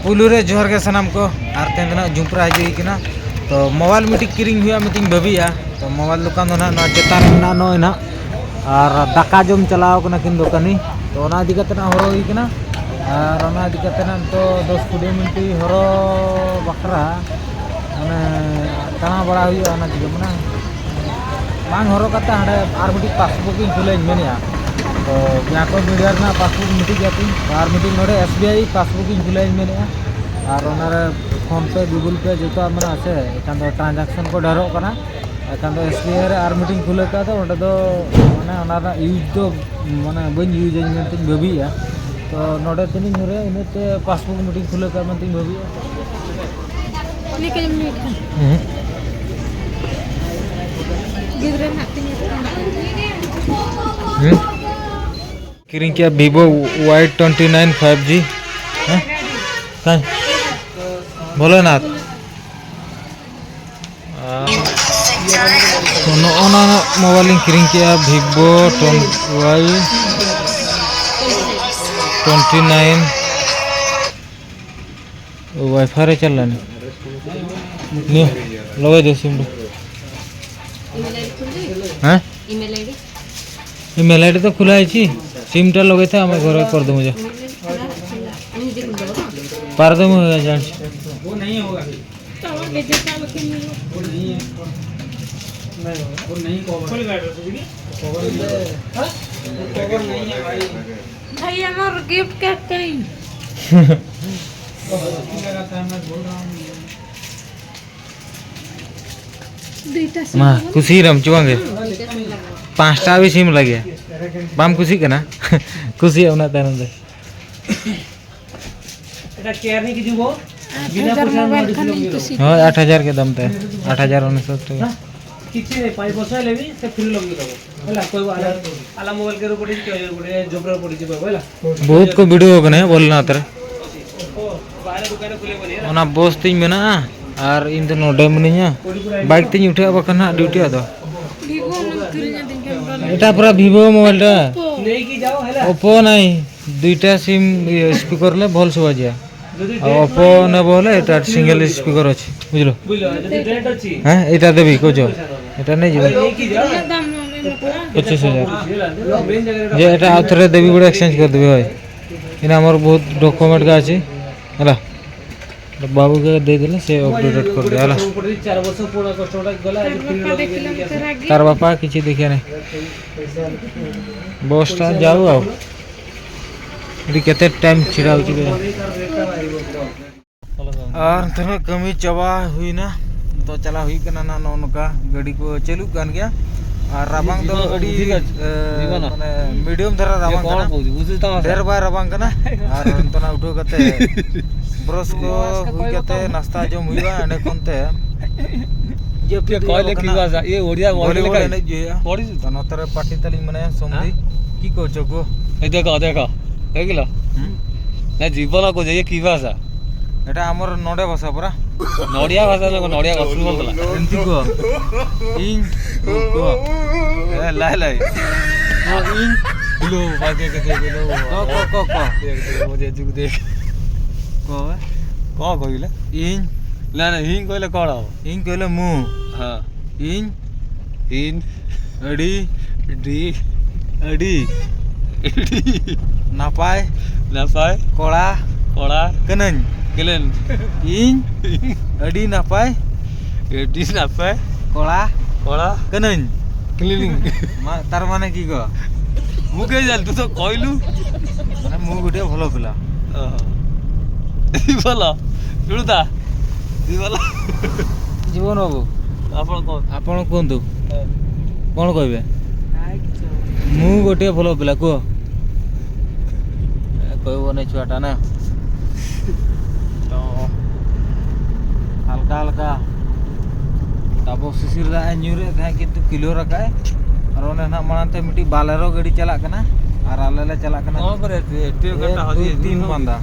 पुलुरे जोहर के सनाम को आर तेना जुमपरा हजी किना तो मोबाइल मिटी किरिंग हुआ मिटिंग भाबिया तो मोबाइल दुकान दो ना चेतान ना नो ना और दाका जम चलाव कना किन दुकानी तो ना इदी कते ना हरो हुई किना और ना इदी कते ना तो 10-20 मिनट हरो बकरा माने तना बड़ा हुआ ना दिगे मना बांग हरो कते हाडे आर मिटी पासबुक इन खुले मेनिया तो यहाँ को मीडिया ना पासबुक मिटी जाती और मीटिंग नोडे SBI पासबुक इन खुले मेनिया और ओनारे फोन पे गूगल पे जो मैंने आसे एखान तो ट्रांजैक्शन को डरो कना एखान तो SBI रे आर मीटिंग खुले का तो ओंडे दो माने ओना यूज दो माने बन यूज मेनते भाबिया तो नोडे तनी नोरे इनते पासबुक मीटिंग खुले का मेनते भाबिया लेकिन गिदरे नातिनी किरिंग क्या Vivo Y29 5G हैं कहीं भोलेनाथ तो नोना मोबाइल किरिंग किया Vivo Y29 वाईफाई रे चल रहा नहीं लगे दो सिम हैं ईमेल आईडी तो खुला है सिम टा लगे था हमें घर कर दो मुझे पार दो मुझे जान वो नहीं होगा वो नहीं कवर नहीं है भाई भाई हमारा गिफ्ट क्या कहीं मां खुशी रम चुवांगे 5टा भी सिम लगे बाम खुशी कना खुशी होना तारन दे এটা কেয়ার নি কিছু গো বিনা পয়সা हां 8000 के दाम ते 8069 টাকা किछि पाई पैसा लेबी से फ्री लगी दबो होला कोई आला मोबाइल के ऊपर के ऊपर जोबरा पड़ी जे होला बहुत को वीडियो कने बोलना तर बाहर दुकान खुले बनी ओना बॉस तिन मेना और इन तो नोडे मनिया बाइक तिन उठे बकना ड्यूटी आदो এটা পুরা Vivo মোবাইলটা নেই কি যাও হেলা Oppo নাই দুইটা সিম স্পিকার লে ভাল শোভা যায় আর Oppo না বলে এটা সিঙ্গেল স্পিকার আছে বুঝলো যদি রেট আছে হ্যাঁ এটা দেবি কোজো এটা নেই যাবে নেই কি যাও দাম 25000 যে এটা আউথরে দেবি বড় এক্সচেঞ্জ করে দেবে ভাই ইনা আমার বহুত ডকুমেন্ট কা আছে হেলা बाबू के दे देले से अपडेट कर दे हला 4 वर्ष पूरा कष्टटा गला तार बापा किछि देखिया नै बसटा जाऊ आ इदी केते टाइम छिड़ा होछि और तने कमी चबा हुई ना तो चला हुई कना ना नोनका गाड़ी को चलू कान गया और राबांग दो गाड़ी माने मीडियम धरा राबांग कना देर बार राबांग कना और तना उठो कते ब्रश को हुई कते नाश्ता जम हुईबा एने कोनते ये कहले की भाषा ये ओडिया बोले ने जेया पड़ी नतरे पार्टी तली माने समझी की कहछो को ए देखो देखो हेगिलो ना जीवन को जे की भाषा एटा हमर नडे भाषा पूरा नडिया भाषा न नडिया गसु बोलला एंती को इन को ए लाई लाई ओ इन लो बाजे के लो को देख मुझे जुग देख को कहले इन ना ना हिं कहले कोन हो इन कहले मु हां इन इन अडी डी अडी नापाय नापाय कोड़ा कोड़ा कनन केलेन इन अडी नापाय एडी नापाय कोड़ा कोड़ा कनन क्लीनिंग तार माने की को मुके जाल तू तो कहलु माने मु गुटे भलो पिला बोला जुड़ता बोला जीवन बाबू आपण कहतु कौन कहे मु गोटे भल पिला कह कहबनी छुआटा ना तो हल्का हल्का तब शिशिर न्यूरे किंतु किलो रखाए और ना मानते मिट्टी बालेरो गाड़ी चला और आले चला 3 बंदा